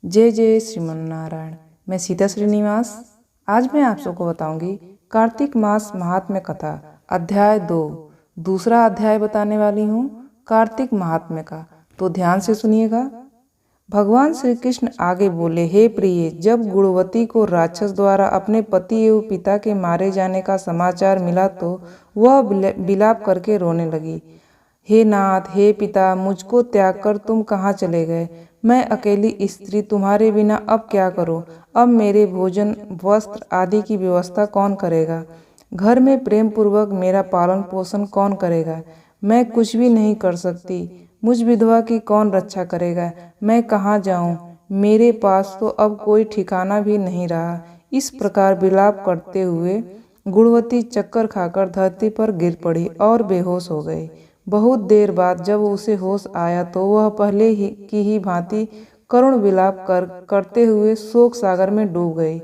जय जय श्रीमन नारायण। मैं सीता श्रीनिवास। आज मैं आप सबको बताऊंगी कार्तिक मास महात्म्य कथा अध्याय 2 दूसरा अध्याय बताने वाली हूँ कार्तिक महात्म्य का। तो ध्यान से सुनिएगा। भगवान श्री कृष्ण आगे बोले, हे प्रिय, जब गुणवती को राक्षस द्वारा अपने पति एवं पिता के मारे जाने का समाचार मिला तो वह विलाप करके रोने लगी। हे नाथ, हे पिता, मुझको त्याग कर तुम कहाँ चले गए? मैं अकेली स्त्री तुम्हारे बिना अब क्या करूं? अब मेरे भोजन, वस्त्र आदि की व्यवस्था कौन करेगा? घर में प्रेम पूर्वक मेरा पालन पोषण कौन करेगा? मैं कुछ भी नहीं कर सकती। मुझ विधवा की कौन रक्षा करेगा? मैं कहाँ जाऊं? मेरे पास तो अब कोई ठिकाना भी नहीं रहा। इस प्रकार विलाप करते हुए गुणवती चक्कर खाकर धरती पर गिर पड़ी और बेहोश हो गई। बहुत देर बाद जब उसे होश आया तो वह पहले की ही भांति करुण विलाप करते हुए शोक सागर में डूब गई।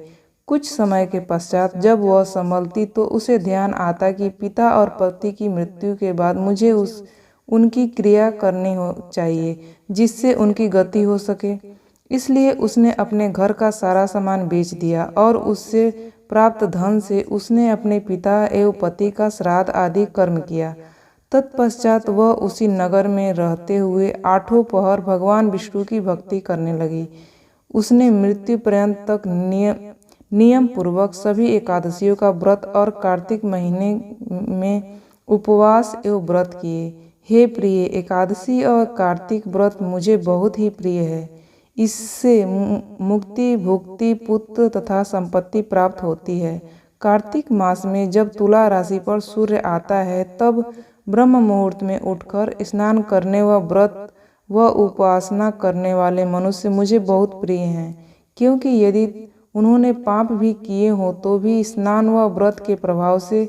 कुछ समय के पश्चात जब वह संभलती तो उसे ध्यान आता कि पिता और पति की मृत्यु के बाद मुझे उनकी क्रिया करनी चाहिए जिससे उनकी गति हो सके। इसलिए उसने अपने घर का सारा सामान बेच दिया और उससे प्राप्त धन से उसने अपने पिता एवं पति का श्राद्ध आदि कर्म किया। तत्पश्चात वह उसी नगर में रहते हुए 8 पहर भगवान विष्णु की भक्ति करने लगी। उसने मृत्यु पर्यंत तक नियम पूर्वक सभी एकादशियों का व्रत और कार्तिक महीने में उपवास एवं व्रत किए। हे प्रिय, एकादशी और कार्तिक व्रत मुझे बहुत ही प्रिय है। इससे मुक्ति, भुक्ति, पुत्र तथा संपत्ति प्राप्त होती है। कार्तिक मास में जब तुला राशि पर सूर्य आता है तब ब्रह्म मुहूर्त में उठकर स्नान करने व व्रत व उपासना करने वाले मनुष्य मुझे बहुत प्रिय हैं, क्योंकि यदि उन्होंने पाप भी किए हों तो भी स्नान व व्रत के प्रभाव से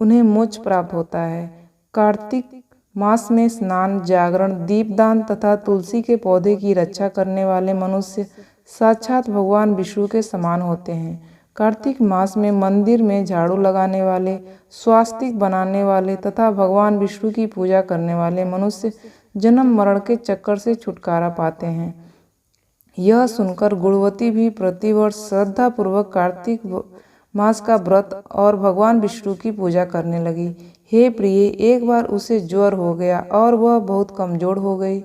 उन्हें मोक्ष प्राप्त होता है। कार्तिक मास में स्नान, जागरण, दीपदान तथा तुलसी के पौधे की रक्षा करने वाले मनुष्य साक्षात भगवान विष्णु के समान होते हैं। कार्तिक मास में मंदिर में झाड़ू लगाने वाले, स्वास्तिक बनाने वाले तथा भगवान विष्णु की पूजा करने वाले मनुष्य जन्म मरण के चक्कर से छुटकारा पाते हैं। यह सुनकर गुणवती भी प्रतिवर्ष श्रद्धा पूर्वक कार्तिक मास का व्रत और भगवान विष्णु की पूजा करने लगी। हे प्रिय, एक बार उसे ज्वर हो गया और वह बहुत कमजोर हो गई।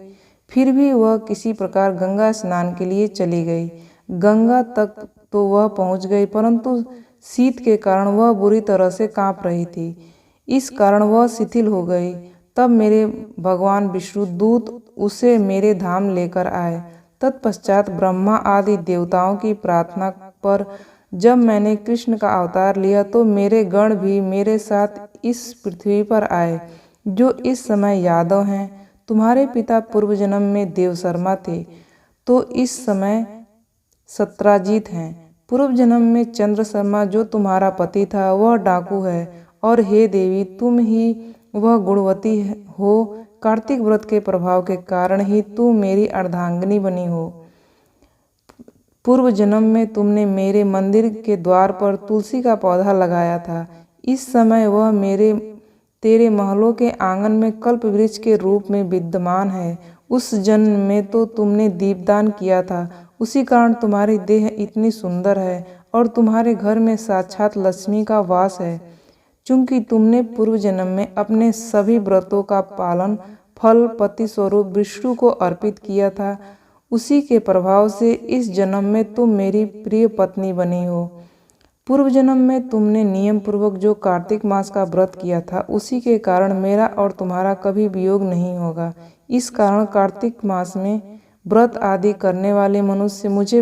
फिर भी वह किसी प्रकार गंगा स्नान के लिए चली गई। गंगा तक तो वह पहुंच गई, परंतु शीत के कारण वह बुरी तरह से कांप रही थी। इस कारण वह शिथिल हो गई। तब मेरे भगवान विष्णु दूत उसे मेरे धाम लेकर आए। तत्पश्चात ब्रह्मा आदि देवताओं की प्रार्थना पर जब मैंने कृष्ण का अवतार लिया तो मेरे गण भी मेरे साथ इस पृथ्वी पर आए, जो इस समय यादव हैं। तुम्हारे पिता पूर्व जन्म में देवशर्मा थे तो इस समय सत्राजीत हैं। पूर्व जन्म में चंद्र शर्मा जो तुम्हारा पति था वह डाकू है। और हे देवी, तुम ही वह गुणवती हो। कार्तिक व्रत के प्रभाव के कारण ही तुम मेरी अर्धांगिनी बनी हो। पूर्व जन्म में तुमने मेरे मंदिर के द्वार पर तुलसी का पौधा लगाया था। इस समय वह तेरे महलों के आंगन में कल्प वृक्ष के रूप में विद्यमान है। उस जन्म में तो तुमने दीपदान किया था, उसी कारण तुम्हारी देह इतनी सुंदर है और तुम्हारे घर में साक्षात लक्ष्मी का वास है। चूंकि तुमने पूर्व जन्म में अपने सभी व्रतों का पालन फल पति स्वरूप विष्णु को अर्पित किया था, उसी के प्रभाव से इस जन्म में तुम मेरी प्रिय पत्नी बनी हो। पूर्व जन्म में तुमने नियम पूर्वक जो कार्तिक मास का व्रत किया था, उसी के कारण मेरा और तुम्हारा कभी वियोग नहीं होगा। इस कारण कार्तिक मास में व्रत आदि करने वाले मनुष्य मुझे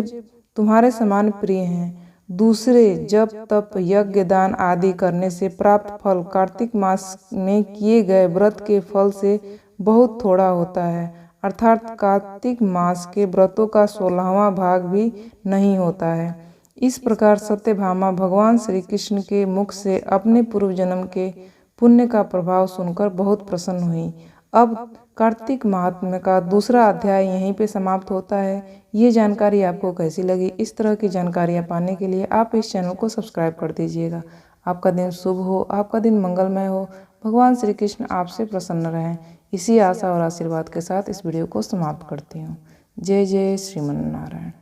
तुम्हारे समान प्रिय हैं। दूसरे जप तप यज्ञ दान आदि करने से प्राप्त फल कार्तिक मास में किए गए व्रत के फल से बहुत थोड़ा होता है, अर्थात कार्तिक मास के व्रतों का 16वां भाग भी नहीं होता है। इस प्रकार सत्यभामा भगवान श्री कृष्ण के मुख से अपने पूर्व जन्म के पुण्य का प्रभाव सुनकर बहुत प्रसन्न हुई। अब कार्तिक महात्म्य का दूसरा अध्याय यहीं पे समाप्त होता है। ये जानकारी आपको कैसी लगी? इस तरह की जानकारियाँ पाने के लिए आप इस चैनल को सब्सक्राइब कर दीजिएगा। आपका दिन शुभ हो, आपका दिन मंगलमय हो। भगवान श्री कृष्ण आपसे प्रसन्न रहें। इसी आशा और आशीर्वाद के साथ इस वीडियो को समाप्त करती हूँ। जय जय श्रीमन नारायण।